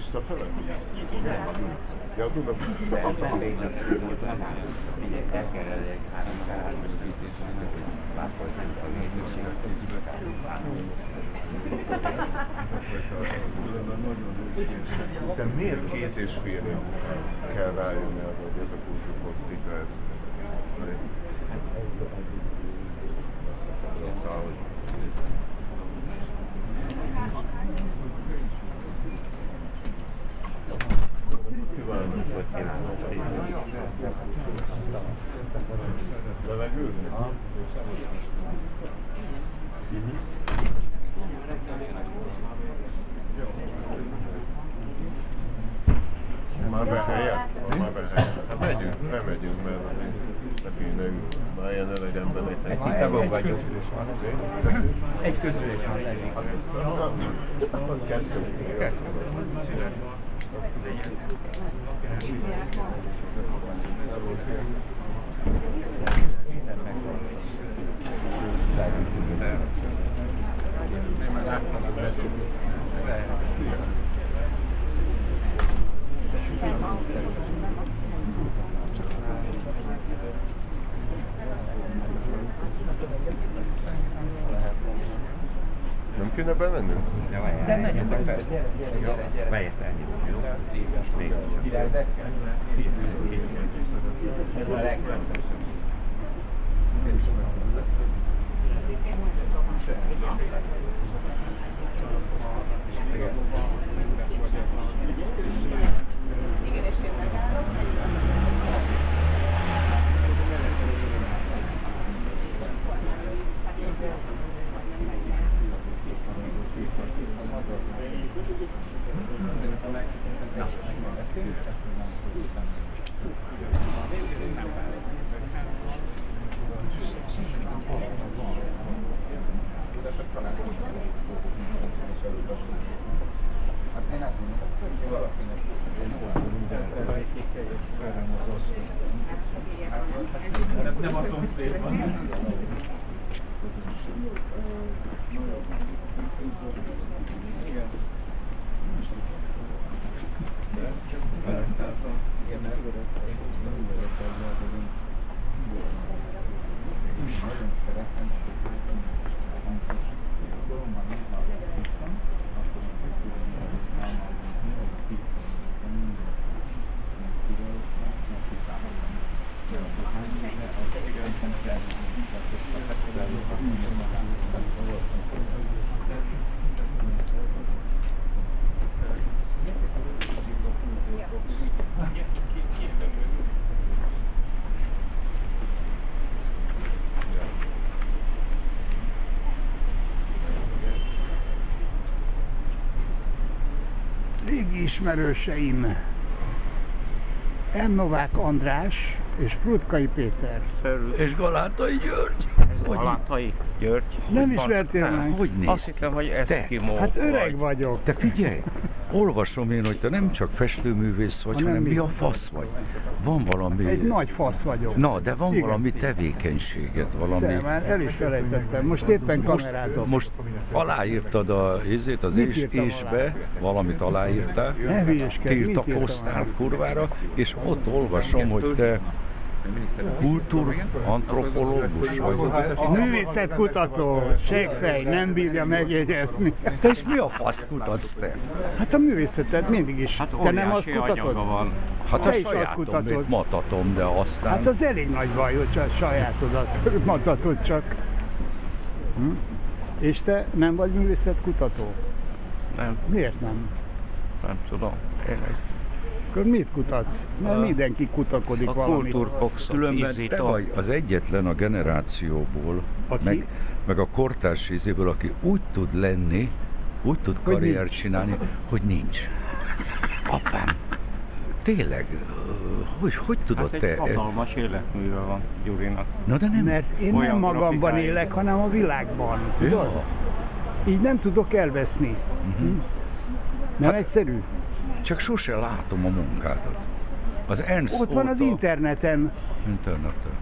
Pista fele? Ja, tudom. De miért 2,5 év kell rájönni arra, hogy ez a kultúrpolitika, ez levegőzni? Már behelyett? Már behelyett. Hát megyünk, nem megyünk, mert ne kéne már ilyen elegenben egy Tagok vagyunk. Egy közülés van. Nem kéne bemennünk? De menjetek persze. Bejössz ennyi. Még ez a legköszönöm. Nem a szomszéd van. Régi ismerőseim, M. Novák András és Prudkai Péter. És Galátai György. Ez Galátai György. Nem ismertél meg? Hogy néz Azt ki? hittem, hogy eszkimó. Hát öreg vagyok. Te figyelj! Olvasom én, hogy te nem csak festőművész vagy, hanem mi a fasz vagy. Van valami... Egy nagy fasz vagyok. Na, de van Igen. valami tevékenységed, valami... De már el is felejtettem. Most éppen kamerázok. Most aláírtad az Mit írtam ésbe, valamit aláírtál, Ne hülyeskedj, mit írtam tiltakoztál alá? kurvára, és ott olvasom, hogy te kultúrantropológus vagy. Művészetkutató, seggfej, nem bírja megjegyezni. Te is mi a faszt kutatsz te? Hát a művészetet mindig is. Hát Te nem azt óriási anyaga kutatod? van. Hát Te a is azt sajátom, kutatod. mit matatom, de aztán... Hát az elég nagy baj, hogy a sajátodat matatod csak. És te nem vagy művészetkutató? Nem, Miért nem? nem tudom. Én Akkor mit kutatsz? Mert mindenki kutakodik a valamit. kultúrkokszot, Különben te izítom. vagy az egyetlen a generációból, Aki? meg a kortárs izéből, aki úgy tud lenni, úgy tud Hogy karriert nincs. csinálni, hogy nincs. Apám, tényleg, hogy tudod Hát te? egy hatalmas életműve van Gyurinak. Na de nem, Mert én nem Olyan magamban grafikái. élek, hanem a világban. Tudod? ja, Így nem tudok elveszni. Nem egyszerű? csak sose látom a munkádat. Az ENSZ Ott van az óta- interneten, interneten.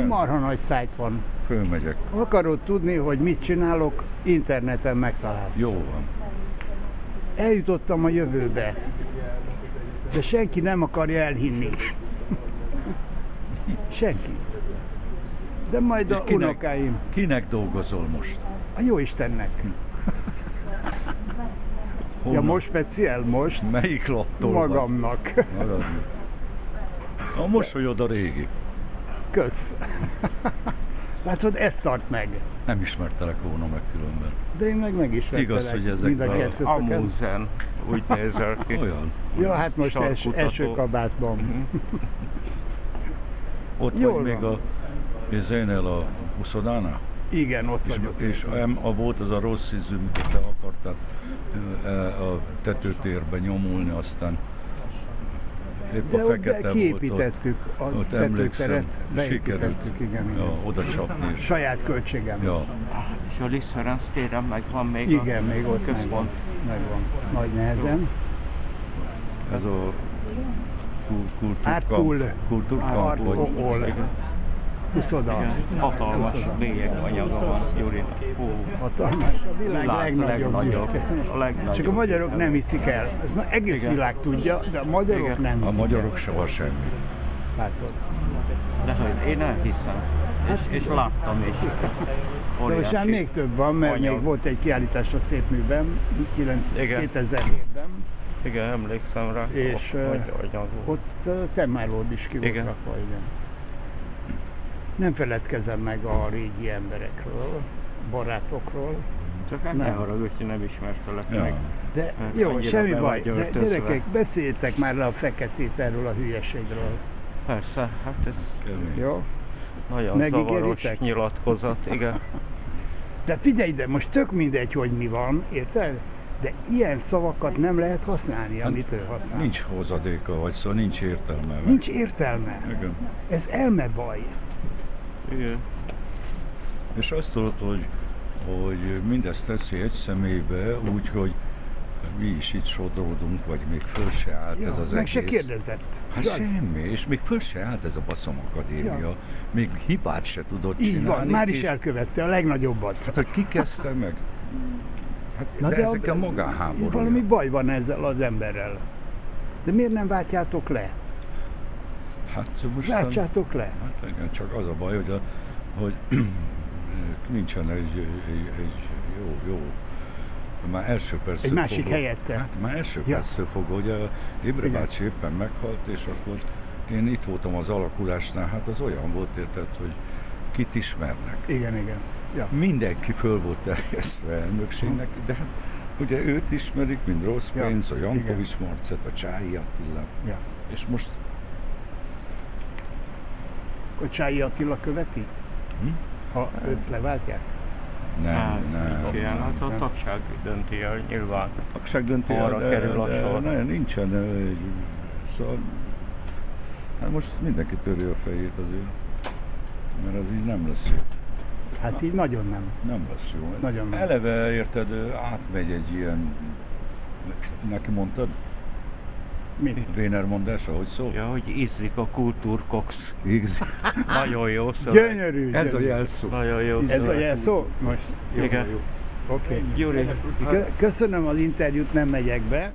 marha nagy szájt van. Fölmegyek. Akarod tudni, hogy mit csinálok, interneten megtalálsz. Jó van. eljutottam a jövőbe, de senki nem akarja elhinni. Senki. De majd És a unokáim, kinek dolgozol most? a Jóistennek. Ja, most speciál, most Melyik laptól vagy? magamnak. Magadnak. A mosolyod a régi. Kösz. Látod, ezt tart meg. Nem ismertelek volna meg különben. De én meg megismertelek. Igaz, hogy mind a ezekben a kettőtöket. Amúzen, úgy nézel ki. Olyan. Ja, hát most Sarkutató. első kabátban. Ott Jól vagy még van. a zénél a uszodánál? Igen, ott vagyok. És volt az a rossz ízű, mikor te akartad a tetőtérbe nyomulni, aztán épp a De ott fekete volt ott. kiépítettük a Ott tetőteret, emlékszem, sikerült beépítettük, igen. ja, oda csapni is. Saját költségem. Ja. És a Liszt Ferenc téren megvan még Igen, még a ott központ. megvan. Nagy nehezen. Ez a Ártkul. kultúrkamp, vagy Ártkul. Uszoda. Igen, hatalmas bélyeganyaga van Gyurinak. Hatalmas. A világ legnagyobb. A legnagyobb. Csak a magyarok nem hiszik el. Ez már egész Igen. világ tudja, de a magyarok Igen. nem a hiszik magyarok el. soha semmi. Látod. De hogy én elhiszem. És láttam is. De most már még több van, mert anyag. még volt egy kiállítás a Szépműben, Igen. 2007-ben. Igen, emlékszem rá. És, hogy anyag volt. Ott Temmárlód is ki volt Igen. rakva, igen. Nem feledkezem meg a régi emberekről, barátokról, Csak hát ne haragudj, hogy nem ismertelek Ja. meg. de Hát jó, annyira semmi be baj. vagy De öltözve. gyerekek, beszéljétek már le a feketét erről a hülyeségről. Persze, hát ez Kemény. Jó? nagyon Megígéritek? zavaros nyilatkozat, igen. De figyelj ide, most tök mindegy, hogy mi van, érted? De ilyen szavakat nem lehet használni, amit ő használ. Nincs hozadéka, vagy szóval nincs értelme. Nincs értelme. Igen. Ez elmebaj. Igen. És azt tudod, hogy mindezt teszi egy személybe, úgyhogy mi is itt sodródunk, vagy még föl se állt ez az meg egész. se kérdezett. Hát Igaz? semmi, és még föl se állt ez a baszom akadémia. Ja. Még hibát se tudott Így csinálni. van, már is és elkövette a legnagyobbat. hát, hogy ki kezdte meg? Hát, Na de, de ezek a magánháborúja. valami baj van ezzel az emberrel. De miért nem váltjátok le? Hát most Váltsátok le. hát igen, csak az a baj, hogy nincsen egy jó, már első perctől Egy másik fogva, helyette. Hát már első Ja. perctől fogva, ugye Ébre Igen. bácsi éppen meghalt, és akkor én itt voltam az alakulásnál, hát az olyan volt, érted, hogy kit ismernek. Igen. Ja. Mindenki föl volt terjesztve elnökségnek, de hát ugye őt ismerik, mint rossz Ja. pénz, a Jankovics Marcet, a Csályi Attila, Ja. és most Akkor Csályi Attila követi? Ha őt leváltják? nem. nincs ilyen, hát a nem. tagság dönti el nyilván. Tagság dönti el, Arra kerül a sor. Nincsen, szóval hát most mindenki töri a fejét azért, mert ez így nem lesz jó. Hát így nagyon nem. Nem lesz jó. Nagyon nem. Eleve érted, átmegy egy ilyen, neki mondtad, Mi? Véner mondása, hogy szól? Ja, hogy izzik a kultúrkox. Igaz. Nagyon jó szöveg. Gyönyörű. Ez a gyönyörű. jelszó. Nagyon jó Ez a szöveg. jelszó? Most? Jó, Igen. jó. Oké. Gyuri, Köszönöm az interjút, nem megyek be.